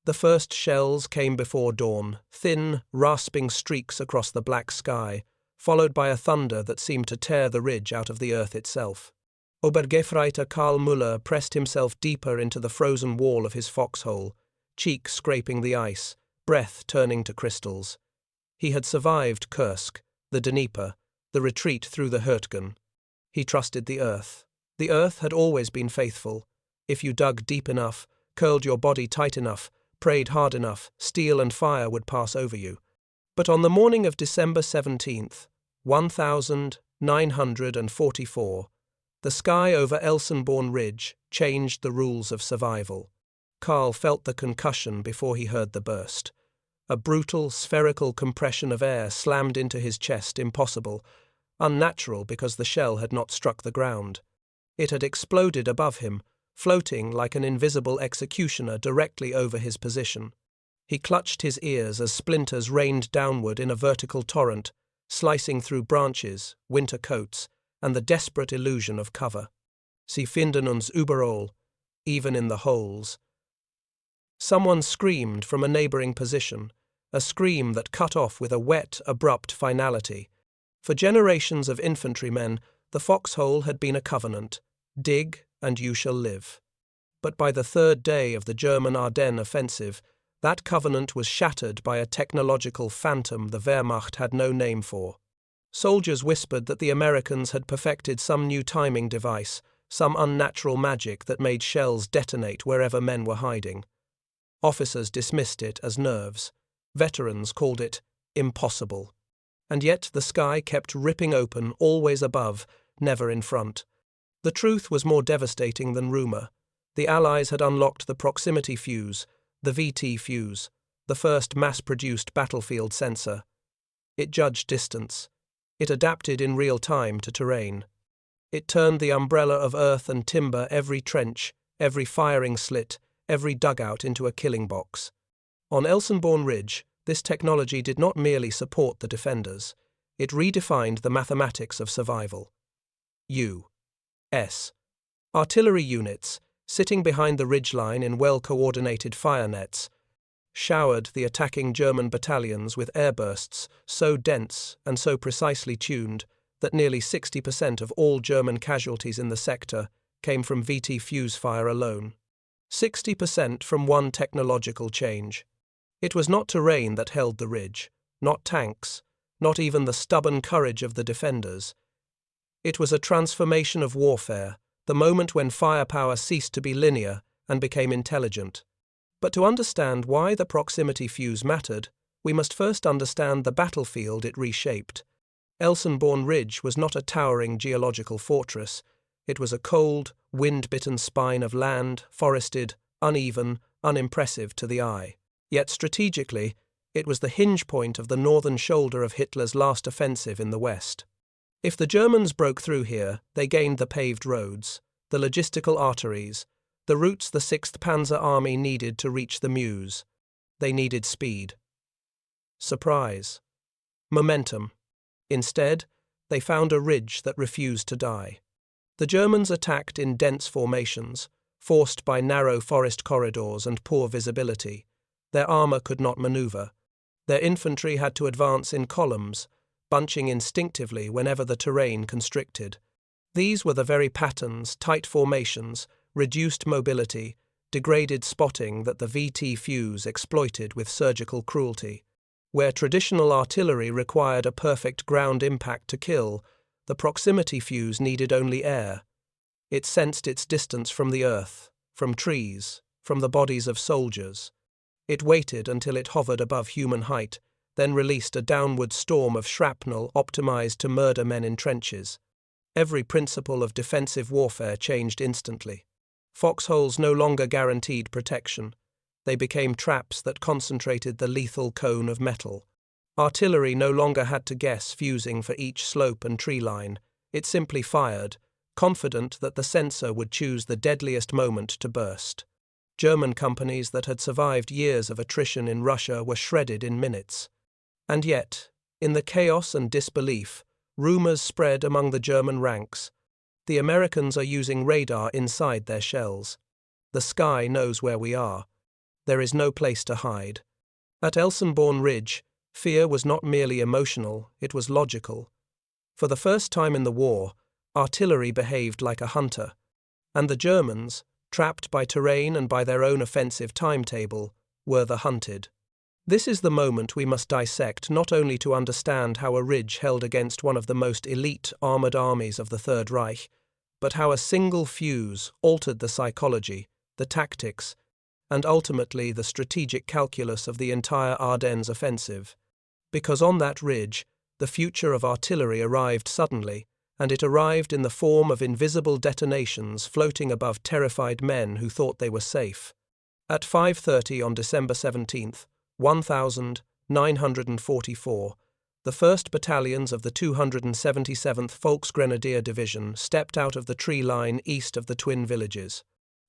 The first shells came before dawn, thin, rasping streaks across the black sky, followed by a thunder that seemed to tear the ridge out of the earth itself. Obergefreiter Karl Müller pressed himself deeper into the frozen wall of his foxhole, cheek scraping the ice, breath turning to crystals. He had survived Kursk, the Dnieper, the retreat through the Hurtgen. He trusted the earth. The earth had always been faithful. If you dug deep enough, curled your body tight enough, prayed hard enough, steel and fire would pass over you. But on the morning of December 17th, 1944, the sky over Elsenborn Ridge changed the rules of survival. Karl felt the concussion before he heard the burst. A brutal, spherical compression of air slammed into his chest, impossible, unnatural because the shell had not struck the ground. It had exploded above him, floating like an invisible executioner directly over his position. He clutched his ears as splinters rained downward in a vertical torrent, slicing through branches, winter coats, and the desperate illusion of cover. Sie finden uns überall, even in the holes. Someone screamed from a neighbouring position, a scream that cut off with a wet, abrupt finality. For generations of infantrymen, the foxhole had been a covenant: dig and you shall live. But by the third day of the German Ardennes Offensive, that covenant was shattered by a technological phantom the Wehrmacht had no name for. Soldiers whispered that the Americans had perfected some new timing device, some unnatural magic that made shells detonate wherever men were hiding. Officers dismissed it as nerves. Veterans called it impossible. And yet the sky kept ripping open, always above, never in front. The truth was more devastating than rumour. The Allies had unlocked the proximity-fuzed, the VT fuse, the first mass-produced battlefield sensor. It judged distance. It adapted in real time to terrain. It turned the umbrella of earth and timber every trench, every firing slit, every dugout into a killing box. On Elsenborn Ridge, this technology did not merely support the defenders. It redefined the mathematics of survival. U.S. artillery units, sitting behind the ridgeline in well-coordinated fire nets, showered the attacking German battalions with airbursts so dense and so precisely tuned that nearly 60% of all German casualties in the sector came from VT fuse fire alone. 60% from one technological change. It was not terrain that held the ridge, not tanks, not even the stubborn courage of the defenders. It was a transformation of warfare, the moment when firepower ceased to be linear and became intelligent. But to understand why the proximity fuse mattered, we must first understand the battlefield it reshaped. Elsenborn Ridge was not a towering geological fortress. It was a cold, wind-bitten spine of land, forested, uneven, unimpressive to the eye. Yet strategically, it was the hinge point of the northern shoulder of Hitler's last offensive in the west. If the Germans broke through here, they gained the paved roads, the logistical arteries, the routes the 6th Panzer Army needed to reach the Meuse. They needed speed. Surprise. Momentum. Instead, they found a ridge that refused to die. The Germans attacked in dense formations, forced by narrow forest corridors and poor visibility. Their armour could not manoeuvre. Their infantry had to advance in columns, bunching instinctively whenever the terrain constricted. These were the very patterns, tight formations, reduced mobility, degraded spotting that the VT fuse exploited with surgical cruelty. Where traditional artillery required a perfect ground impact to kill, the proximity fuse needed only air. It sensed its distance from the earth, from trees, from the bodies of soldiers. It waited until it hovered above human height, then released a downward storm of shrapnel optimized to murder men in trenches. Every principle of defensive warfare changed instantly. Foxholes no longer guaranteed protection. They became traps that concentrated the lethal cone of metal. Artillery no longer had to guess fusing for each slope and tree line. It simply fired, confident that the sensor would choose the deadliest moment to burst. German companies that had survived years of attrition in Russia were shredded in minutes. And yet, in the chaos and disbelief, rumours spread among the German ranks. The Americans are using radar inside their shells. The sky knows where we are. There is no place to hide. At Elsenborn Ridge, fear was not merely emotional, it was logical. For the first time in the war, artillery behaved like a hunter, and the Germans, trapped by terrain and by their own offensive timetable, were the hunted. This is the moment we must dissect, not only to understand how a ridge held against one of the most elite armoured armies of the Third Reich, but how a single fuse altered the psychology, the tactics, and ultimately the strategic calculus of the entire Ardennes Offensive. Because on that ridge, the future of artillery arrived suddenly, and it arrived in the form of invisible detonations floating above terrified men who thought they were safe. At 5:30 on December 17th, 1944, the 1st Battalions of the 277th Volksgrenadier Division stepped out of the tree line east of the twin villages.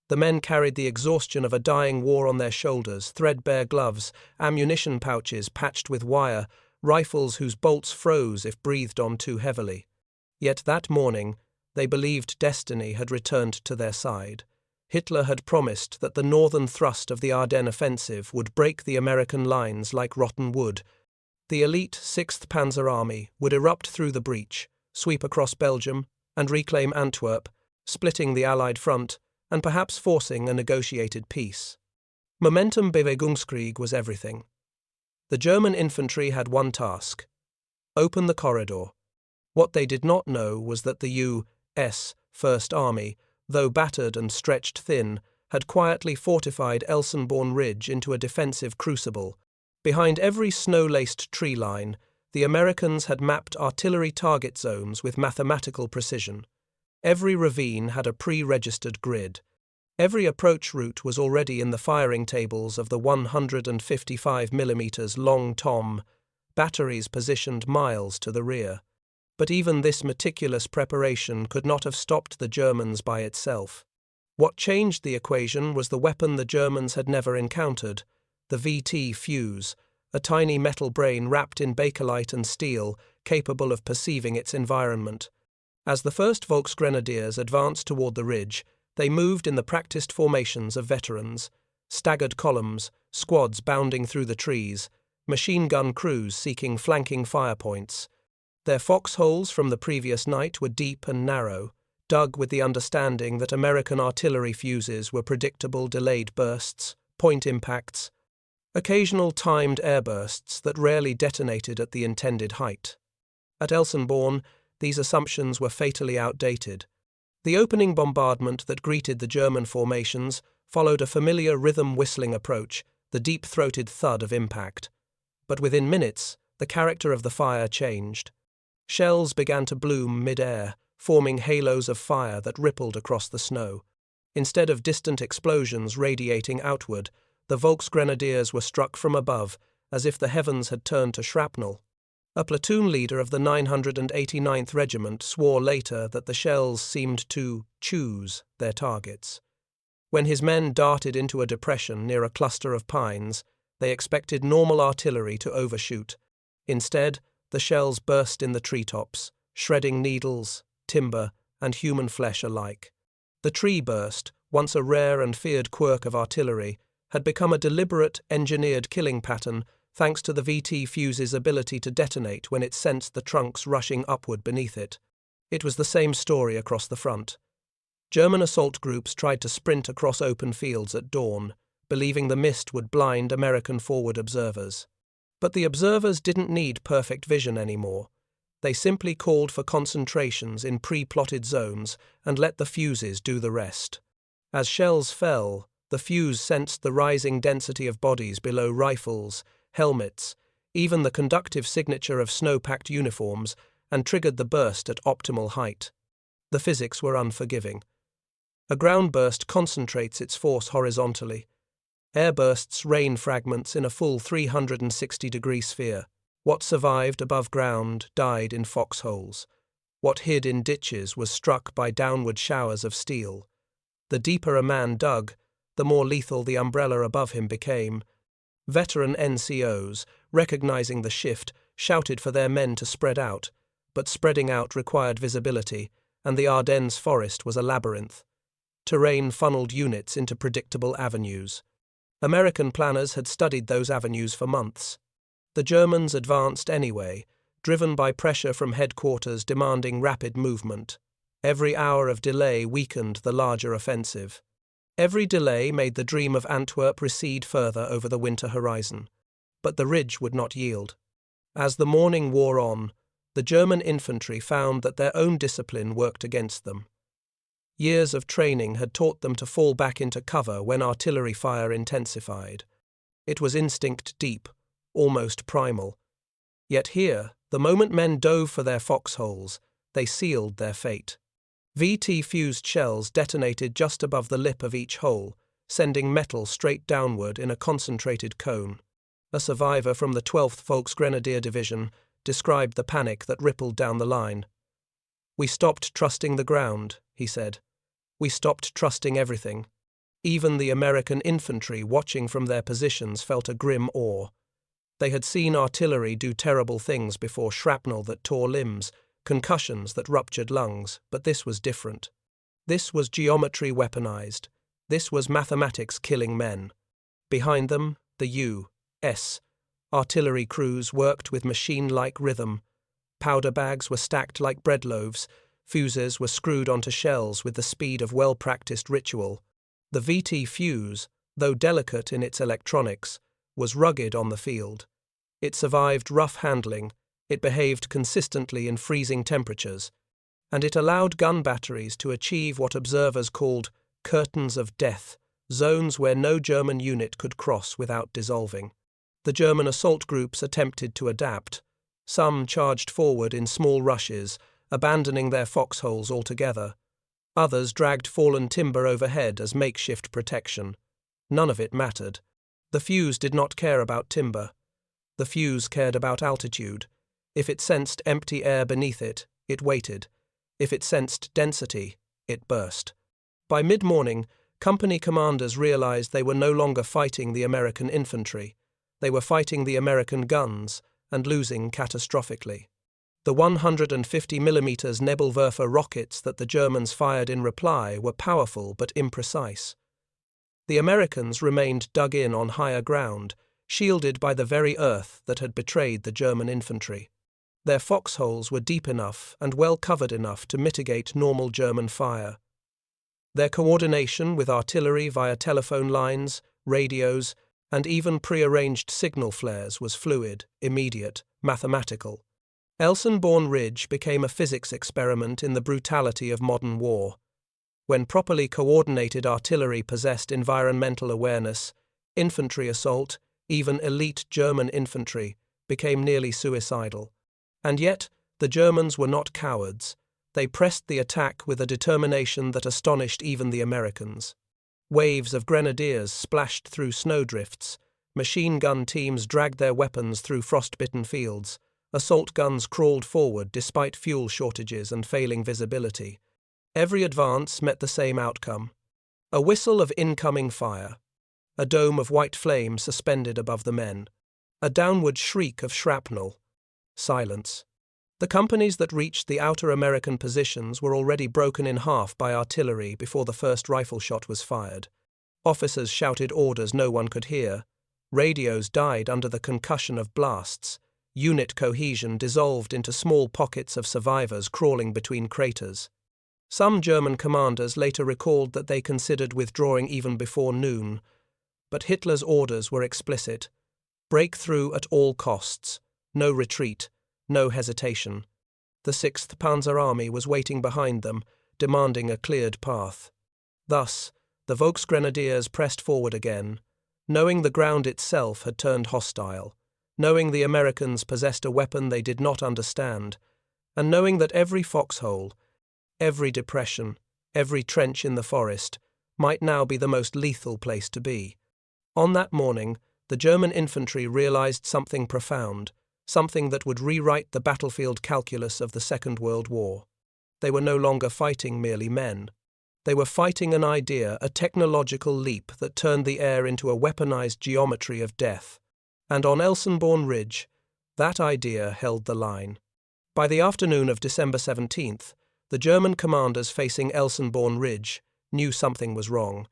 The men carried the exhaustion of a dying war on their shoulders, threadbare gloves, ammunition pouches patched with wire, rifles whose bolts froze if breathed on too heavily. Yet that morning, they believed destiny had returned to their side. Hitler had promised that the northern thrust of the Ardennes Offensive would break the American lines like rotten wood. The elite 6th Panzer Army would erupt through the breach, sweep across Belgium, and reclaim Antwerp, splitting the Allied front, and perhaps forcing a negotiated peace. Momentum Bewegungskrieg was everything. The German infantry had one task: open the corridor. What they did not know was that the U.S. First Army, though battered and stretched thin, had quietly fortified Elsenborn Ridge into a defensive crucible. Behind every snow-laced tree line, the Americans had mapped artillery target zones with mathematical precision. Every ravine had a pre-registered grid. Every approach route was already in the firing tables of the 155 mm long Tom, batteries positioned miles to the rear. But even this meticulous preparation could not have stopped the Germans by itself. What changed the equation was the weapon the Germans had never encountered, the VT Fuze, a tiny metal brain wrapped in bakelite and steel, capable of perceiving its environment. As the 1st Volksgrenadiers advanced toward the ridge, they moved in the practiced formations of veterans, staggered columns, squads bounding through the trees, machine gun crews seeking flanking fire points. Their foxholes from the previous night were deep and narrow, dug with the understanding that American artillery fuses were predictable delayed bursts, point impacts, occasional timed airbursts that rarely detonated at the intended height. At Elsenborn, these assumptions were fatally outdated. The opening bombardment that greeted the German formations followed a familiar rhythm-whistling approach, the deep-throated thud of impact. But within minutes, the character of the fire changed. Shells began to bloom mid-air, forming halos of fire that rippled across the snow. Instead of distant explosions radiating outward, the Volksgrenadiers were struck from above, as if the heavens had turned to shrapnel. A platoon leader of the 989th Regiment swore later that the shells seemed to choose their targets. When his men darted into a depression near a cluster of pines, they expected normal artillery to overshoot. Instead, the shells burst in the treetops, shredding needles, timber, and human flesh alike. The tree burst, once a rare and feared quirk of artillery, had become a deliberate, engineered killing pattern thanks to the VT Fuze's ability to detonate when it sensed the trunks rushing upward beneath it. It was the same story across the front. German assault groups tried to sprint across open fields at dawn, believing the mist would blind American forward observers. But the observers didn't need perfect vision anymore. They simply called for concentrations in pre-plotted zones and let the fuses do the rest. As shells fell, the fuse sensed the rising density of bodies below rifles, helmets, even the conductive signature of snow-packed uniforms, and triggered the burst at optimal height. The physics were unforgiving. A ground burst concentrates its force horizontally. Airbursts rain fragments in a full 360-degree sphere. What survived above ground died in foxholes. What hid in ditches was struck by downward showers of steel. The deeper a man dug, the more lethal the umbrella above him became. Veteran NCOs, recognizing the shift, shouted for their men to spread out, but spreading out required visibility, and the Ardennes forest was a labyrinth. Terrain funneled units into predictable avenues. American planners had studied those avenues for months. The Germans advanced anyway, driven by pressure from headquarters demanding rapid movement. Every hour of delay weakened the larger offensive. Every delay made the dream of Antwerp recede further over the winter horizon. But the ridge would not yield. As the morning wore on, the German infantry found that their own discipline worked against them. Years of training had taught them to fall back into cover when artillery fire intensified. It was instinct deep, almost primal. Yet here, the moment men dove for their foxholes, they sealed their fate. VT-fused shells detonated just above the lip of each hole, sending metal straight downward in a concentrated cone. A survivor from the 12th Volksgrenadier Division described the panic that rippled down the line. "We stopped trusting the ground," he said. "We stopped trusting everything." Even the American infantry watching from their positions felt a grim awe. They had seen artillery do terrible things before: shrapnel that tore limbs, concussions that ruptured lungs, but this was different. This was geometry weaponized. This was mathematics killing men. Behind them, the U.S. artillery crews worked with machine-like rhythm. Powder bags were stacked like bread loaves. Fuses were screwed onto shells with the speed of well-practiced ritual. The VT Fuze, though delicate in its electronics, was rugged on the field. It survived rough handling, it behaved consistently in freezing temperatures, and it allowed gun batteries to achieve what observers called curtains of death, zones where no German unit could cross without dissolving. The German assault groups attempted to adapt. Some charged forward in small rushes, abandoning their foxholes altogether. Others dragged fallen timber overhead as makeshift protection. None of it mattered. The Fuze did not care about timber. The Fuze cared about altitude. If it sensed empty air beneath it, it waited. If it sensed density, it burst. By mid-morning, company commanders realized they were no longer fighting the American infantry. They were fighting the American guns, and losing catastrophically. The 150mm Nebelwerfer rockets that the Germans fired in reply were powerful but imprecise. The Americans remained dug in on higher ground, shielded by the very earth that had betrayed the German infantry. Their foxholes were deep enough and well covered enough to mitigate normal German fire. Their coordination with artillery via telephone lines, radios, and even prearranged signal flares was fluid, immediate, mathematical. Elsenborn Ridge became a physics experiment in the brutality of modern war. When properly coordinated artillery possessed environmental awareness, infantry assault, even elite German infantry, became nearly suicidal. And yet, the Germans were not cowards. They pressed the attack with a determination that astonished even the Americans. Waves of grenadiers splashed through snowdrifts. Machine gun teams dragged their weapons through frostbitten fields. Assault guns crawled forward despite fuel shortages and failing visibility. Every advance met the same outcome. A whistle of incoming fire. A dome of white flame suspended above the men. A downward shriek of shrapnel. Silence. The companies that reached the outer American positions were already broken in half by artillery before the first rifle shot was fired. Officers shouted orders no one could hear. Radios died under the concussion of blasts. Unit cohesion dissolved into small pockets of survivors crawling between craters. Some German commanders later recalled that they considered withdrawing even before noon. But Hitler's orders were explicit. Break through at all costs. No retreat. No hesitation. The 6th Panzer Army was waiting behind them, demanding a cleared path. Thus, the Volksgrenadiers pressed forward again, knowing the ground itself had turned hostile, knowing the Americans possessed a weapon they did not understand, and knowing that every foxhole, every depression, every trench in the forest might now be the most lethal place to be. On that morning, the German infantry realized something profound, something that would rewrite the battlefield calculus of the Second World War. They were no longer fighting merely men. They were fighting an idea, a technological leap that turned the air into a weaponized geometry of death. And on Elsenborn Ridge, that idea held the line. By the afternoon of December 17th, the German commanders facing Elsenborn Ridge knew something was wrong,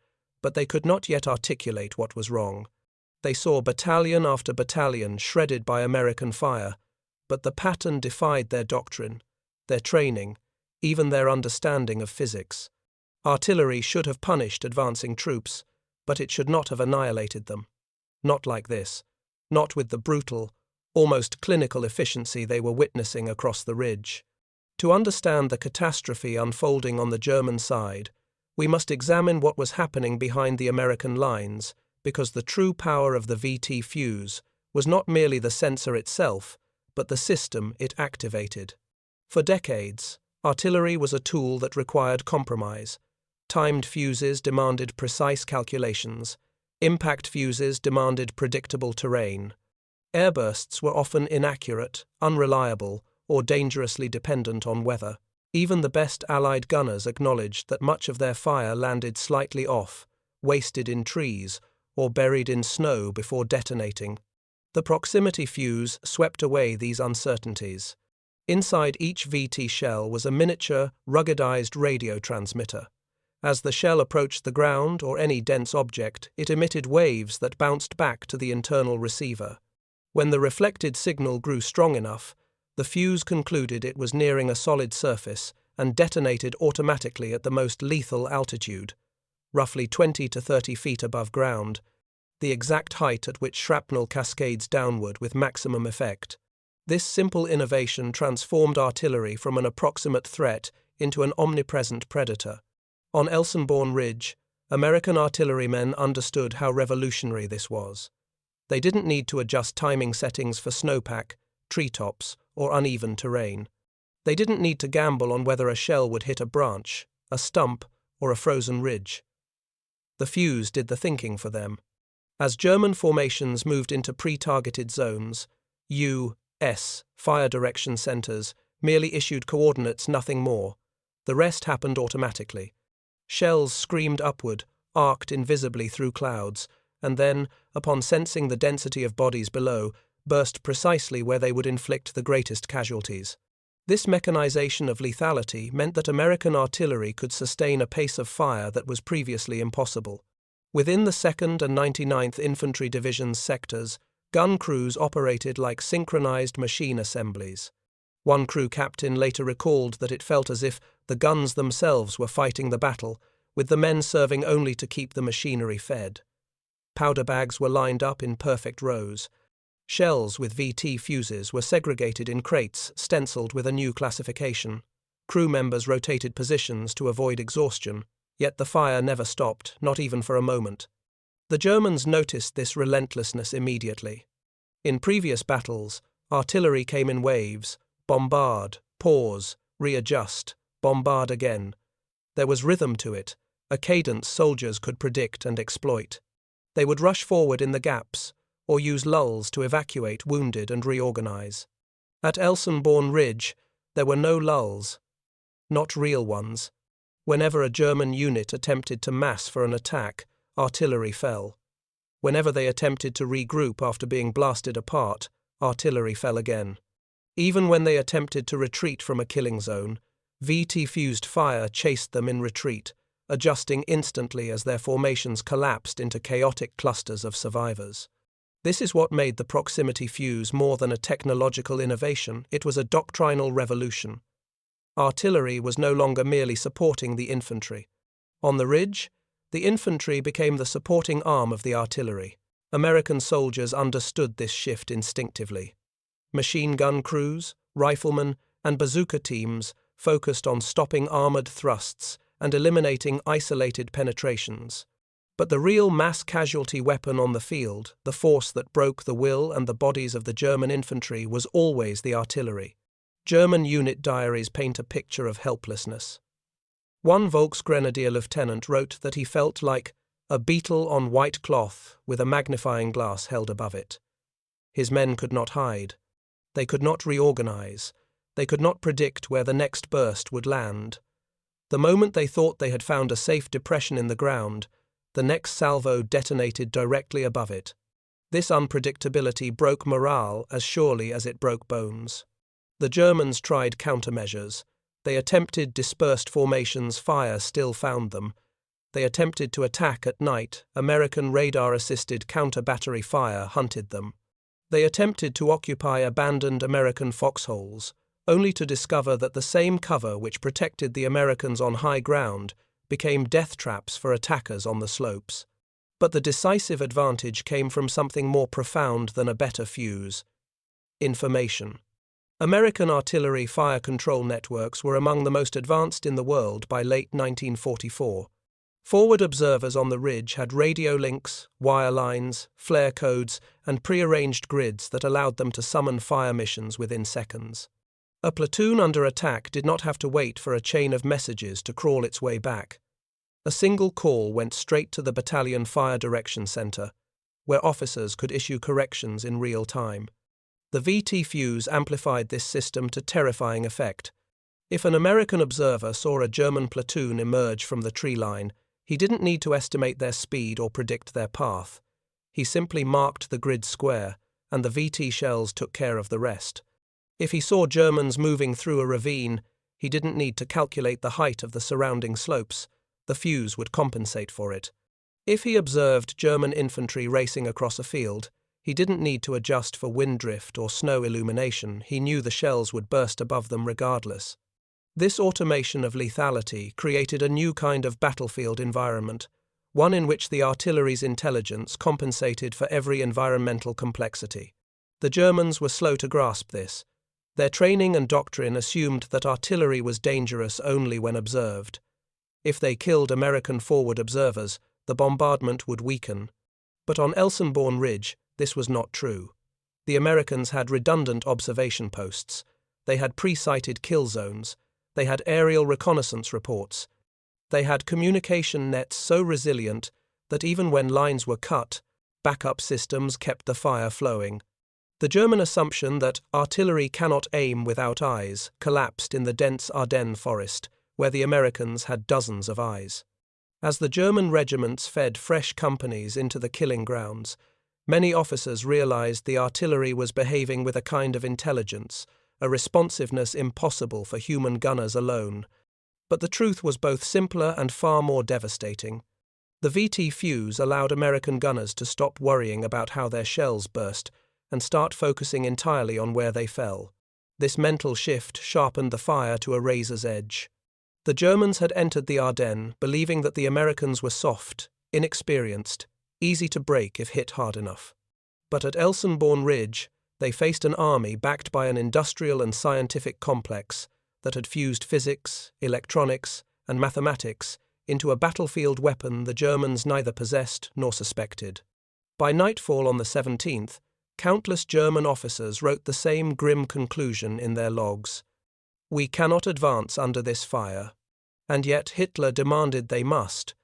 but they could not yet articulate what was wrong. They saw battalion after battalion shredded by American fire, but the pattern defied their doctrine, their training, even their understanding of physics. Artillery should have punished advancing troops, but it should not have annihilated them. Not like this. Not with the brutal, almost clinical efficiency they were witnessing across the ridge. To understand the catastrophe unfolding on the German side, we must examine what was happening behind the American lines, because the true power of the VT Fuze was not merely the sensor itself, but the system it activated. For decades, artillery was a tool that required compromise. Timed fuses demanded precise calculations. Impact fuses demanded predictable terrain. Airbursts were often inaccurate, unreliable, or dangerously dependent on weather. Even the best Allied gunners acknowledged that much of their fire landed slightly off, wasted in trees, or buried in snow before detonating. The proximity fuse swept away these uncertainties. Inside each VT shell was a miniature, ruggedized radio transmitter. As the shell approached the ground or any dense object, it emitted waves that bounced back to the internal receiver. When the reflected signal grew strong enough, the fuse concluded it was nearing a solid surface and detonated automatically at the most lethal altitude, roughly 20 to 30 feet above ground, the exact height at which shrapnel cascades downward with maximum effect. This simple innovation transformed artillery from an approximate threat into an omnipresent predator. On Elsenborn Ridge, American artillerymen understood how revolutionary this was. They didn't need to adjust timing settings for snowpack, treetops, or uneven terrain. They didn't need to gamble on whether a shell would hit a branch, a stump, or a frozen ridge. The fuse did the thinking for them. As German formations moved into pre-targeted zones, U.S. fire direction centers merely issued coordinates, nothing more. The rest happened automatically. Shells screamed upward, arced invisibly through clouds, and then, upon sensing the density of bodies below, burst precisely where they would inflict the greatest casualties. This mechanization of lethality meant that American artillery could sustain a pace of fire that was previously impossible. Within the 2nd and 99th Infantry Division's sectors, gun crews operated like synchronized machine assemblies. One crew captain later recalled that it felt as if the guns themselves were fighting the battle, with the men serving only to keep the machinery fed. Powder bags were lined up in perfect rows. Shells with VT fuses were segregated in crates stenciled with a new classification. Crew members rotated positions to avoid exhaustion, yet the fire never stopped, not even for a moment. The Germans noticed this relentlessness immediately. In previous battles, artillery came in waves: bombard, pause, readjust, bombard again. There was rhythm to it, a cadence soldiers could predict and exploit. They would rush forward in the gaps, or use lulls to evacuate wounded and reorganize. At Elsenborn Ridge, there were no lulls, not real ones. Whenever a German unit attempted to mass for an attack, artillery fell. Whenever they attempted to regroup after being blasted apart, artillery fell again. Even when they attempted to retreat from a killing zone, VT-fused fire chased them in retreat, adjusting instantly as their formations collapsed into chaotic clusters of survivors. This is what made the proximity fuse more than a technological innovation, it was a doctrinal revolution. Artillery was no longer merely supporting the infantry. On the ridge, the infantry became the supporting arm of the artillery. American soldiers understood this shift instinctively. Machine gun crews, riflemen, and bazooka teams focused on stopping armored thrusts and eliminating isolated penetrations. But the real mass casualty weapon on the field, the force that broke the will and the bodies of the German infantry, was always the artillery. German unit diaries paint a picture of helplessness. One Volksgrenadier lieutenant wrote that he felt like a beetle on white cloth with a magnifying glass held above it. His men could not hide. They could not reorganize. They could not predict where the next burst would land. The moment they thought they had found a safe depression in the ground, the next salvo detonated directly above it. This unpredictability broke morale as surely as it broke bones. The Germans tried countermeasures. They attempted dispersed formations, fire still found them. They attempted to attack at night. American radar-assisted counter-battery fire hunted them. They attempted to occupy abandoned American foxholes, only to discover that the same cover which protected the Americans on high ground became death traps for attackers on the slopes. But the decisive advantage came from something more profound than a better fuse: information. American artillery fire control networks were among the most advanced in the world by late 1944. Forward observers on the ridge had radio links, wire lines, flare codes, and prearranged grids that allowed them to summon fire missions within seconds. A platoon under attack did not have to wait for a chain of messages to crawl its way back. A single call went straight to the battalion fire direction center, where officers could issue corrections in real time. The VT Fuze amplified this system to terrifying effect. If an American observer saw a German platoon emerge from the tree line, he didn't need to estimate their speed or predict their path. He simply marked the grid square, and the VT shells took care of the rest. If he saw Germans moving through a ravine, he didn't need to calculate the height of the surrounding slopes. The Fuze would compensate for it. If he observed German infantry racing across a field, he didn't need to adjust for wind drift or snow illumination. He knew the shells would burst above them regardless. This automation of lethality created a new kind of battlefield environment, one in which the artillery's intelligence compensated for every environmental complexity. The Germans were slow to grasp this. Their training and doctrine assumed that artillery was dangerous only when observed. If they killed American forward observers, the bombardment would weaken. But on Elsenborn Ridge, this was not true. The Americans had redundant observation posts. They had pre-sighted kill zones. They had aerial reconnaissance reports. They had communication nets so resilient that even when lines were cut, backup systems kept the fire flowing. The German assumption that artillery cannot aim without eyes collapsed in the dense Ardennes forest, where the Americans had dozens of eyes. As the German regiments fed fresh companies into the killing grounds, many officers realized the artillery was behaving with a kind of intelligence, a responsiveness impossible for human gunners alone. But the truth was both simpler and far more devastating. The VT Fuze allowed American gunners to stop worrying about how their shells burst and start focusing entirely on where they fell. This mental shift sharpened the fire to a razor's edge. The Germans had entered the Ardennes believing that the Americans were soft, inexperienced, easy to break if hit hard enough. But at Elsenborn Ridge, they faced an army backed by an industrial and scientific complex that had fused physics, electronics, and mathematics into a battlefield weapon the Germans neither possessed nor suspected. By nightfall on the 17th, countless German officers wrote the same grim conclusion in their logs. "We cannot advance under this fire." And yet Hitler demanded they must.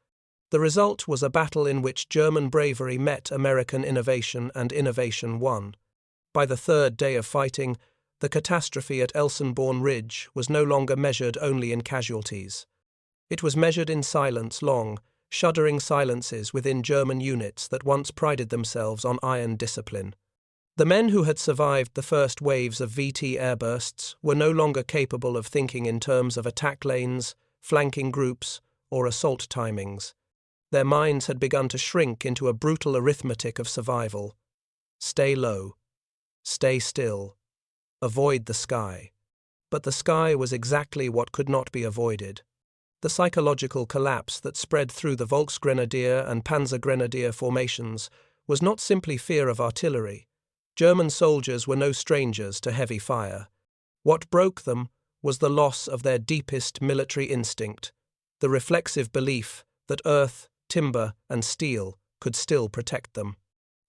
The result was a battle in which German bravery met American innovation and innovation won. By the third day of fighting, the catastrophe at Elsenborn Ridge was no longer measured only in casualties. It was measured in silence, long, shuddering silences within German units that once prided themselves on iron discipline. The men who had survived the first waves of VT airbursts were no longer capable of thinking in terms of attack lanes, flanking groups, or assault timings. Their minds had begun to shrink into a brutal arithmetic of survival. Stay low. Stay still. Avoid the sky. But the sky was exactly what could not be avoided. The psychological collapse that spread through the Volksgrenadier and Panzergrenadier formations was not simply fear of artillery. German soldiers were no strangers to heavy fire. What broke them was the loss of their deepest military instinct, the reflexive belief that earth, timber, and steel could still protect them.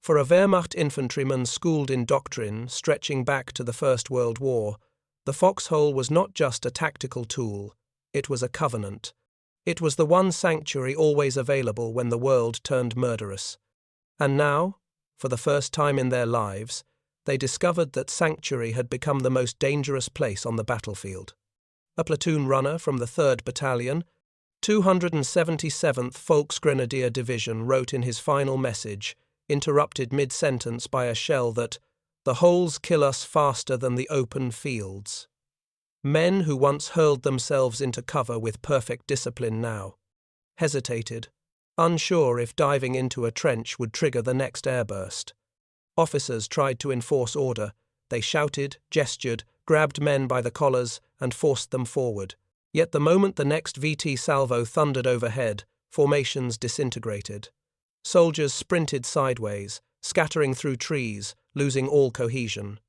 For a Wehrmacht infantryman schooled in doctrine stretching back to the First World War, the foxhole was not just a tactical tool, it was a covenant. It was the one sanctuary always available when the world turned murderous. And now, for the first time in their lives, they discovered that sanctuary had become the most dangerous place on the battlefield. A platoon runner from the 3rd Battalion, 277th Volksgrenadier Division, wrote in his final message, interrupted mid-sentence by a shell, that "the holes kill us faster than the open fields." Men who once hurled themselves into cover with perfect discipline now hesitated, unsure if diving into a trench would trigger the next airburst. Officers tried to enforce order. They shouted, gestured, grabbed men by the collars, and forced them forward. Yet the moment the next VT salvo thundered overhead, formations disintegrated. Soldiers sprinted sideways, scattering through trees, losing all cohesion.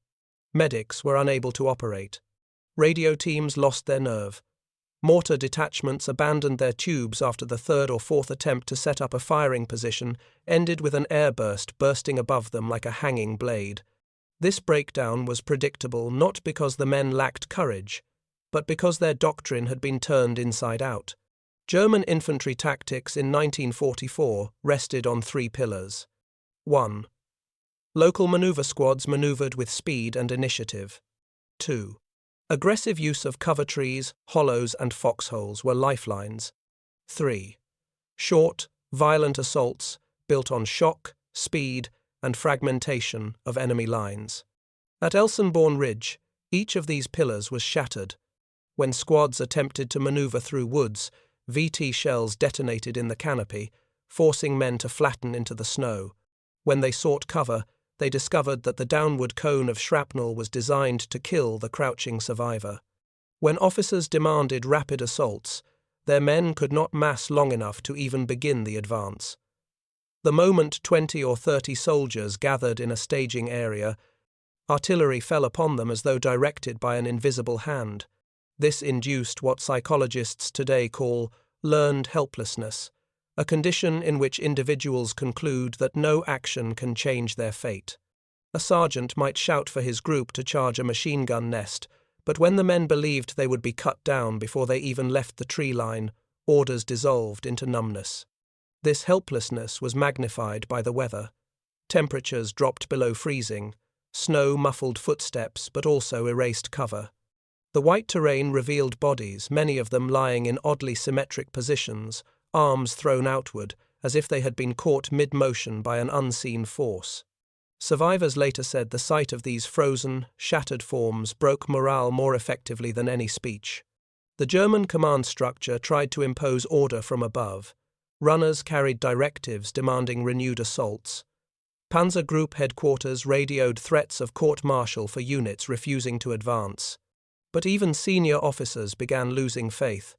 Medics were unable to operate. Radio teams lost their nerve. Mortar detachments abandoned their tubes after the third or fourth attempt to set up a firing position ended with an airburst bursting above them like a hanging blade. This breakdown was predictable not because the men lacked courage, but because their doctrine had been turned inside out. German infantry tactics in 1944 rested on three pillars. 1. Local maneuver squads maneuvered with speed and initiative. 2. Aggressive use of cover trees, hollows, and foxholes were lifelines. 3. Short, violent assaults built on shock, speed, and fragmentation of enemy lines. At Elsenborn Ridge, each of these pillars was shattered. When squads attempted to maneuver through woods, VT shells detonated in the canopy, forcing men to flatten into the snow. When they sought cover, they discovered that the downward cone of shrapnel was designed to kill the crouching survivor. When officers demanded rapid assaults, their men could not mass long enough to even begin the advance. The moment 20 or 30 soldiers gathered in a staging area, artillery fell upon them as though directed by an invisible hand. This induced what psychologists today call learned helplessness, a condition in which individuals conclude that no action can change their fate. A sergeant might shout for his group to charge a machine gun nest, but when the men believed they would be cut down before they even left the tree line, orders dissolved into numbness. This helplessness was magnified by the weather. Temperatures dropped below freezing. Snow muffled footsteps but also erased cover. The white terrain revealed bodies, many of them lying in oddly symmetric positions, arms thrown outward, as if they had been caught mid-motion by an unseen force. Survivors later said the sight of these frozen, shattered forms broke morale more effectively than any speech. The German command structure tried to impose order from above. Runners carried directives demanding renewed assaults. Panzer Group headquarters radioed threats of court-martial for units refusing to advance. But even senior officers began losing faith.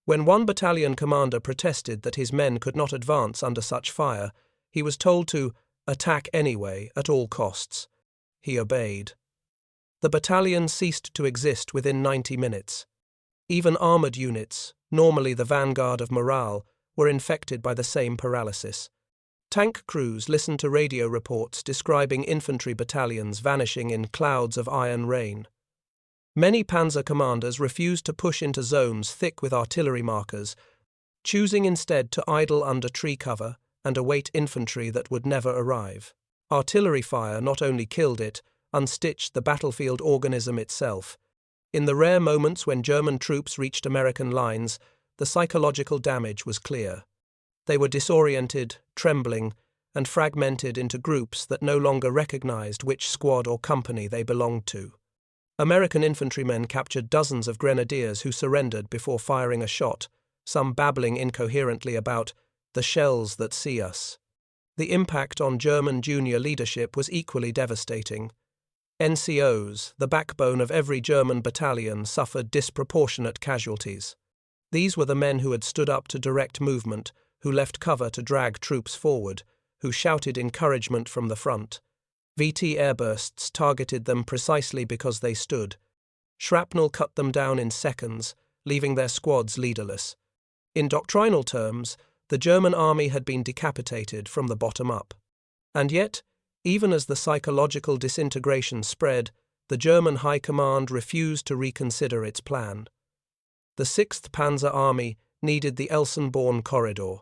When one battalion commander protested that his men could not advance under such fire, he was told to attack anyway, at all costs. He obeyed. The battalion ceased to exist within 90 minutes. Even armoured units, normally the vanguard of morale, were infected by the same paralysis. Tank crews listened to radio reports describing infantry battalions vanishing in clouds of iron rain. Many panzer commanders refused to push into zones thick with artillery markers, choosing instead to idle under tree cover and await infantry that would never arrive. Artillery fire not only killed it, unstitched the battlefield organism itself. In the rare moments when German troops reached American lines, the psychological damage was clear. They were disoriented, trembling, and fragmented into groups that no longer recognized which squad or company they belonged to. American infantrymen captured dozens of grenadiers who surrendered before firing a shot, some babbling incoherently about the shells that see us. The impact on German junior leadership was equally devastating. NCOs, the backbone of every German battalion, suffered disproportionate casualties. These were the men who had stood up to direct movement, who left cover to drag troops forward, who shouted encouragement from the front. VT airbursts targeted them precisely because they stood. Shrapnel cut them down in seconds, leaving their squads leaderless. In doctrinal terms, the German army had been decapitated from the bottom up. And yet, even as the psychological disintegration spread, the German High Command refused to reconsider its plan. The 6th Panzer Army needed the Elsenborn corridor.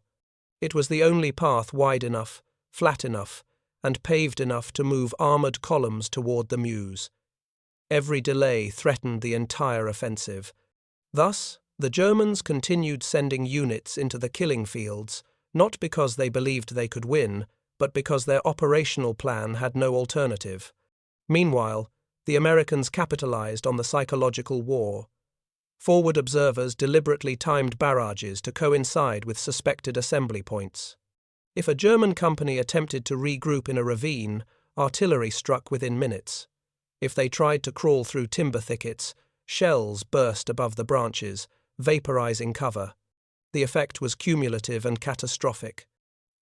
It was the only path wide enough, flat enough, and paved enough to move armoured columns toward the Meuse. Every delay threatened the entire offensive. Thus, the Germans continued sending units into the killing fields, not because they believed they could win, but because their operational plan had no alternative. Meanwhile, the Americans capitalized on the psychological war. Forward observers deliberately timed barrages to coincide with suspected assembly points. If a German company attempted to regroup in a ravine, artillery struck within minutes. If they tried to crawl through timber thickets, shells burst above the branches, vaporizing cover. The effect was cumulative and catastrophic.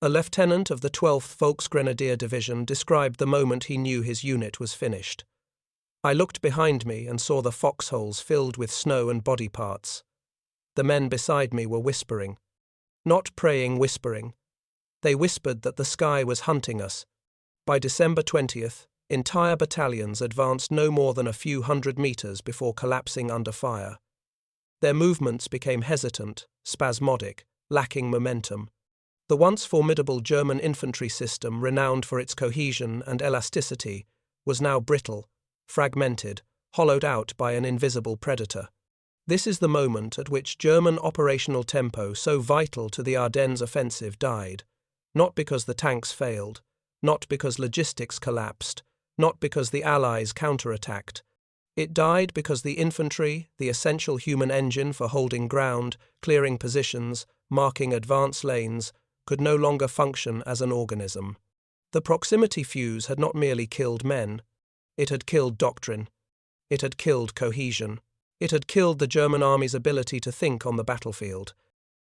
A lieutenant of the 12th Volksgrenadier Division described the moment he knew his unit was finished. I looked behind me and saw the foxholes filled with snow and body parts. The men beside me were whispering. Not praying, whispering. They whispered that the sky was hunting us. By December 20th, entire battalions advanced no more than a few hundred meters before collapsing under fire. Their movements became hesitant, spasmodic, lacking momentum. The once formidable German infantry system, renowned for its cohesion and elasticity, was now brittle, fragmented, hollowed out by an invisible predator. This is the moment at which German operational tempo, so vital to the Ardennes Offensive, died. Not because the tanks failed, not because logistics collapsed, not because the Allies counterattacked. It died because the infantry, the essential human engine for holding ground, clearing positions, marking advance lanes, could no longer function as an organism. The proximity fuse had not merely killed men. It had killed doctrine. It had killed cohesion. It had killed the German army's ability to think on the battlefield.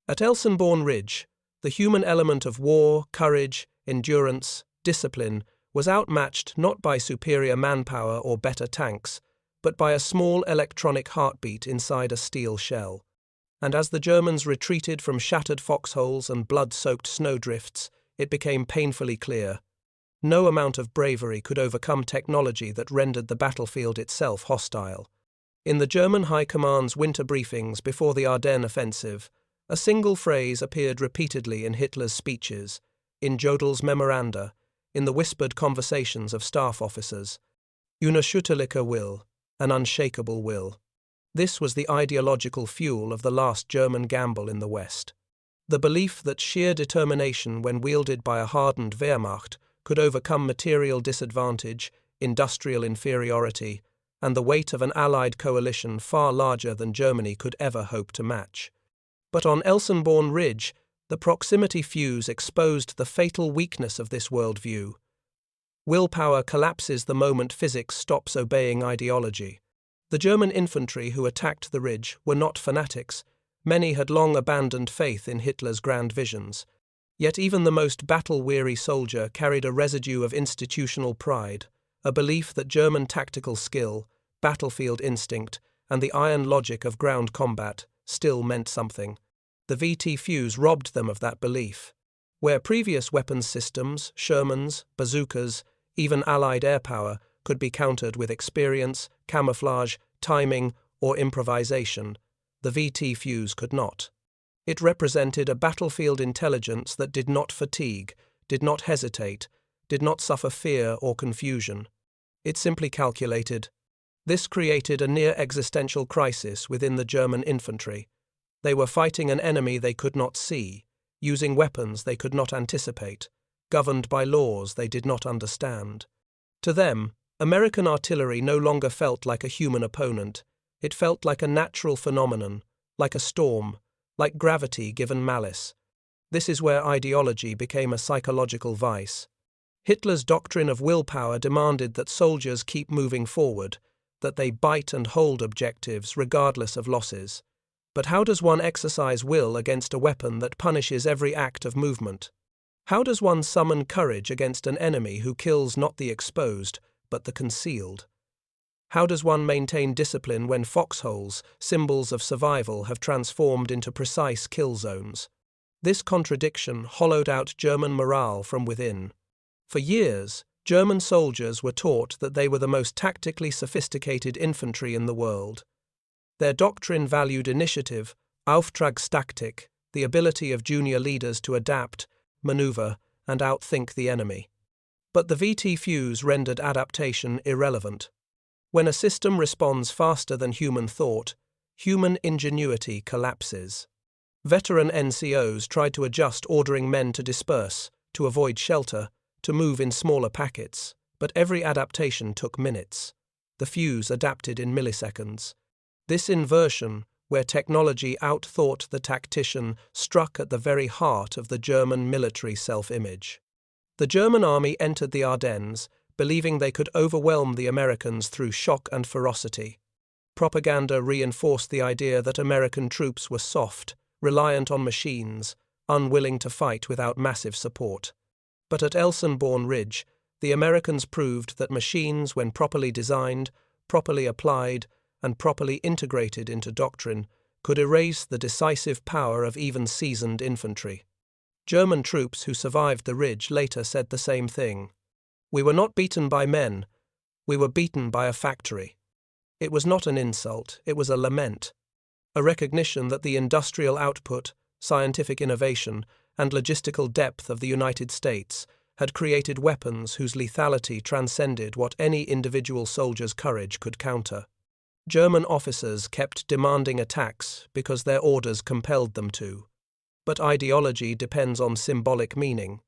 At Elsenborn Ridge, the human element of war, courage, endurance, discipline was outmatched not by superior manpower or better tanks, but by a small electronic heartbeat inside a steel shell. And as the Germans retreated from shattered foxholes and blood-soaked snowdrifts, it became painfully clear. No amount of bravery could overcome technology that rendered the battlefield itself hostile. In the German High Command's winter briefings before the Ardennes Offensive, a single phrase appeared repeatedly in Hitler's speeches, in Jodel's memoranda, in the whispered conversations of staff officers. Unerschütterlicher Will, an unshakable will. This was the ideological fuel of the last German gamble in the West. The belief that sheer determination, when wielded by a hardened Wehrmacht, could overcome material disadvantage, industrial inferiority, and the weight of an Allied coalition far larger than Germany could ever hope to match. But on Elsenborn Ridge, the proximity fuse exposed the fatal weakness of this worldview. Willpower collapses the moment physics stops obeying ideology. The German infantry who attacked the ridge were not fanatics. Many had long abandoned faith in Hitler's grand visions. Yet even the most battle-weary soldier carried a residue of institutional pride, a belief that German tactical skill, battlefield instinct, and the iron logic of ground combat still meant something. The VT fuse robbed them of that belief. Where previous weapons systems, Shermans, bazookas, even Allied air power, could be countered with experience, camouflage, timing, or improvisation, the VT fuse could not. It represented a battlefield intelligence that did not fatigue, did not hesitate, did not suffer fear or confusion. It simply calculated. This created a near-existential crisis within the German infantry. They were fighting an enemy they could not see, using weapons they could not anticipate, governed by laws they did not understand. To them, American artillery no longer felt like a human opponent. It felt like a natural phenomenon, like a storm, like gravity given malice. This is where ideology became a psychological vice. Hitler's doctrine of willpower demanded that soldiers keep moving forward, that they bite and hold objectives regardless of losses. But how does one exercise will against a weapon that punishes every act of movement? How does one summon courage against an enemy who kills not the exposed, but the concealed? How does one maintain discipline when foxholes, symbols of survival, have transformed into precise kill zones? This contradiction hollowed out German morale from within. For years, German soldiers were taught that they were the most tactically sophisticated infantry in the world. Their doctrine valued initiative, Auftragstaktik, the ability of junior leaders to adapt, maneuver, and outthink the enemy. But the VT fuse rendered adaptation irrelevant. When a system responds faster than human thought, human ingenuity collapses. Veteran NCOs tried to adjust, ordering men to disperse, to avoid shelter, to move in smaller packets, but every adaptation took minutes. The fuse adapted in milliseconds. This inversion, where technology outthought the tactician, struck at the very heart of the German military self-image. The German army entered the Ardennes, believing they could overwhelm the Americans through shock and ferocity. Propaganda reinforced the idea that American troops were soft, reliant on machines, unwilling to fight without massive support. But at Elsenborn Ridge, the Americans proved that machines, when properly designed, properly applied, and properly integrated into doctrine, could erase the decisive power of even seasoned infantry. German troops who survived the ridge later said the same thing. "We were not beaten by men, we were beaten by a factory." It was not an insult, it was a lament, a recognition that the industrial output, scientific innovation, and logistical depth of the United States had created weapons whose lethality transcended what any individual soldier's courage could counter. German officers kept demanding attacks because their orders compelled them to. But ideology depends on symbolic meaning,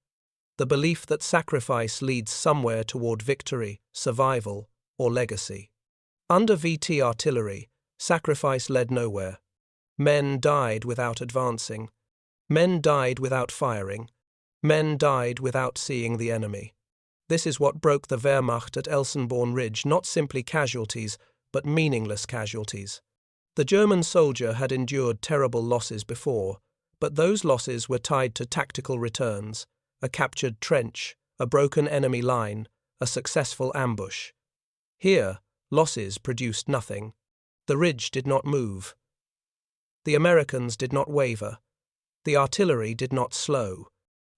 the belief that sacrifice leads somewhere toward victory, survival, or legacy. Under VT artillery, sacrifice led nowhere. Men died without advancing. Men died without firing. Men died without seeing the enemy. This is what broke the Wehrmacht at Elsenborn Ridge, not simply casualties, but meaningless casualties. The German soldier had endured terrible losses before, but those losses were tied to tactical returns, a captured trench, a broken enemy line, a successful ambush. Here, losses produced nothing. The ridge did not move. The Americans did not waver. The artillery did not slow.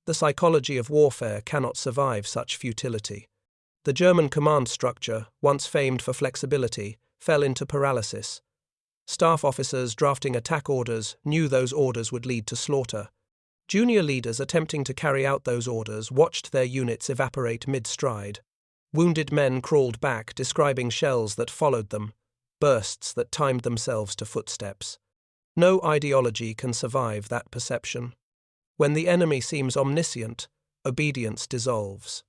The psychology of warfare cannot survive such futility. The German command structure, once famed for flexibility, fell into paralysis. Staff officers drafting attack orders knew those orders would lead to slaughter. Junior leaders attempting to carry out those orders watched their units evaporate mid-stride. Wounded men crawled back, describing shells that followed them, bursts that timed themselves to footsteps. No ideology can survive that perception. When the enemy seems omniscient, obedience dissolves.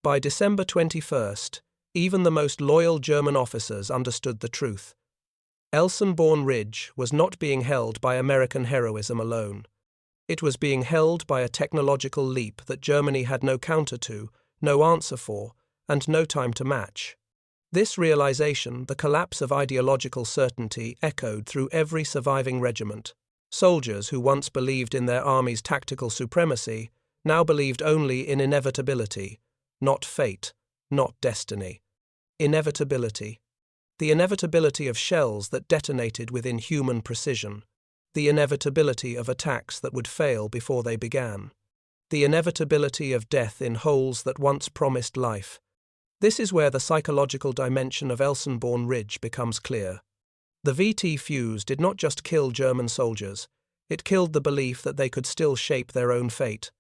By December 21st, even the most loyal German officers understood the truth. Elsenborn Ridge was not being held by American heroism alone. It was being held by a technological leap that Germany had no counter to, no answer for, and no time to match. This realization, the collapse of ideological certainty, echoed through every surviving regiment. Soldiers who once believed in their army's tactical supremacy now believed only in inevitability, not fate, not destiny. Inevitability. The inevitability of shells that detonated with inhuman precision. The inevitability of attacks that would fail before they began. The inevitability of death in holes that once promised life. This is where the psychological dimension of Elsenborn Ridge becomes clear. The VT Fuze did not just kill German soldiers, it killed the belief that they could still shape their own fate.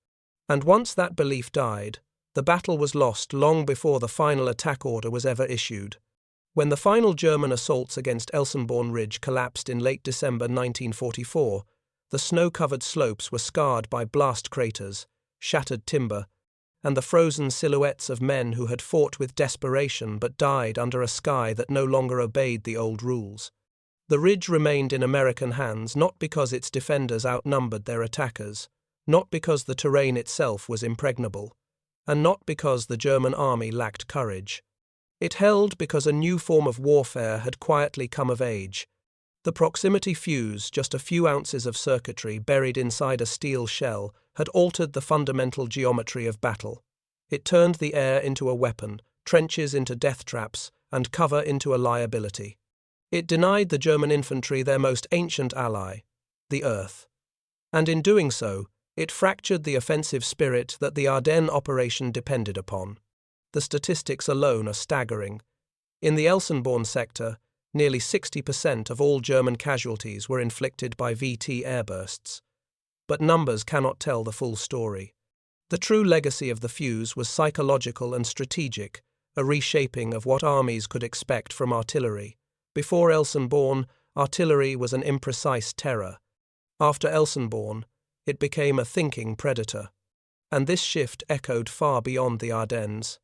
And once that belief died, the battle was lost long before the final attack order was ever issued. When the final German assaults against Elsenborn Ridge collapsed in late December 1944, the snow-covered slopes were scarred by blast craters, shattered timber, and the frozen silhouettes of men who had fought with desperation but died under a sky that no longer obeyed the old rules. The ridge remained in American hands not because its defenders outnumbered their attackers, not because the terrain itself was impregnable, and not because the German army lacked courage. It held because a new form of warfare had quietly come of age. The proximity fuse, just a few ounces of circuitry buried inside a steel shell, had altered the fundamental geometry of battle. It turned the air into a weapon, trenches into death traps, and cover into a liability. It denied the German infantry their most ancient ally, the earth. And in doing so, it fractured the offensive spirit that the Ardennes operation depended upon. The statistics alone are staggering. In the Elsenborn sector, nearly 60% of all German casualties were inflicted by VT airbursts. But numbers cannot tell the full story. The true legacy of the Fuze was psychological and strategic, a reshaping of what armies could expect from artillery. Before Elsenborn, artillery was an imprecise terror. After Elsenborn, it became a thinking predator. And this shift echoed far beyond the Ardennes.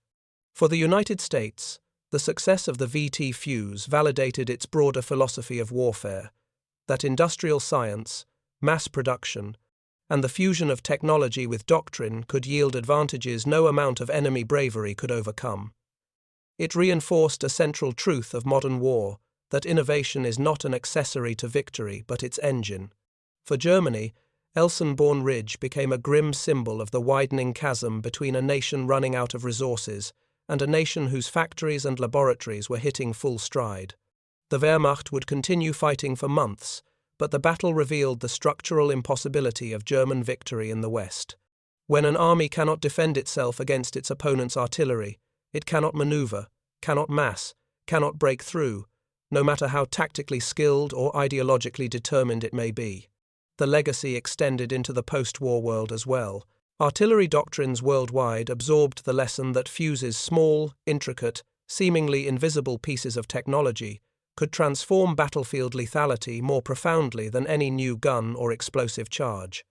For the United States, the success of the VT Fuze validated its broader philosophy of warfare. that industrial science, mass production, and the fusion of technology with doctrine could yield advantages no amount of enemy bravery could overcome. It reinforced a central truth of modern war, that innovation is not an accessory to victory but its engine. For Germany, Elsenborn Ridge became a grim symbol of the widening chasm between a nation running out of resources and a nation whose factories and laboratories were hitting full stride. The Wehrmacht would continue fighting for months, but the battle revealed the structural impossibility of German victory in the West. When an army cannot defend itself against its opponent's artillery, it cannot maneuver, cannot mass, cannot break through, no matter how tactically skilled or ideologically determined it may be. The legacy extended into the post-war world as well. Artillery doctrines worldwide absorbed the lesson that Fuze's small, intricate, seemingly invisible pieces of technology could transform battlefield lethality more profoundly than any new gun or explosive charge.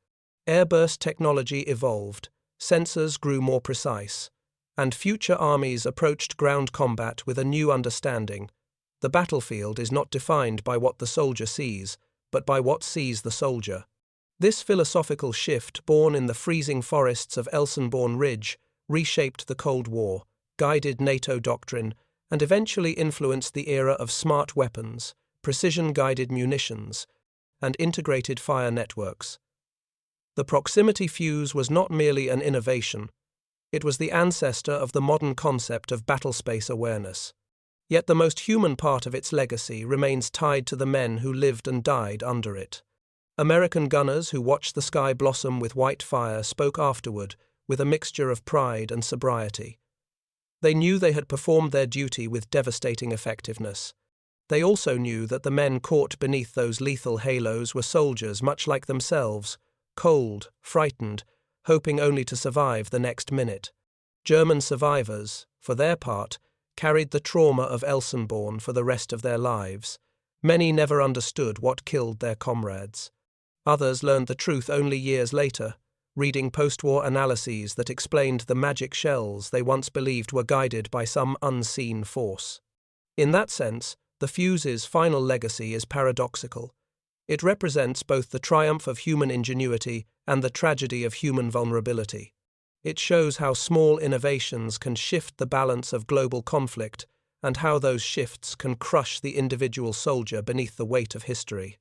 Airburst technology evolved, sensors grew more precise, and future armies approached ground combat with a new understanding. The battlefield is not defined by what the soldier sees, but by what sees the soldier. This philosophical shift, born in the freezing forests of Elsenborn Ridge, reshaped the Cold War, guided NATO doctrine, and eventually influenced the era of smart weapons, precision-guided munitions, and integrated fire networks. The proximity fuse was not merely an innovation, it was the ancestor of the modern concept of battlespace awareness. Yet the most human part of its legacy remains tied to the men who lived and died under it. American gunners who watched the sky blossom with white fire spoke afterward with a mixture of pride and sobriety. They knew they had performed their duty with devastating effectiveness. They also knew that the men caught beneath those lethal halos were soldiers much like themselves, cold, frightened, hoping only to survive the next minute. German survivors, for their part, carried the trauma of Elsenborn for the rest of their lives. Many never understood what killed their comrades. Others learned the truth only years later, reading post-war analyses that explained the magic shells they once believed were guided by some unseen force. In that sense, the Fuze's final legacy is paradoxical. It represents both the triumph of human ingenuity and the tragedy of human vulnerability. It shows how small innovations can shift the balance of global conflict and how those shifts can crush the individual soldier beneath the weight of history.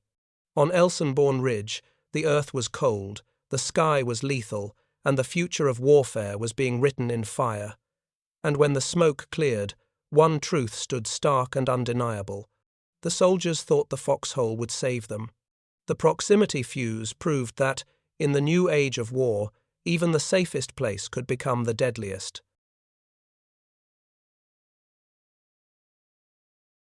On Elsenborn Ridge, the earth was cold, the sky was lethal, and the future of warfare was being written in fire. And when the smoke cleared, one truth stood stark and undeniable. The soldiers thought the foxhole would save them. The proximity fuse proved that, in the new age of war, even the safest place could become the deadliest.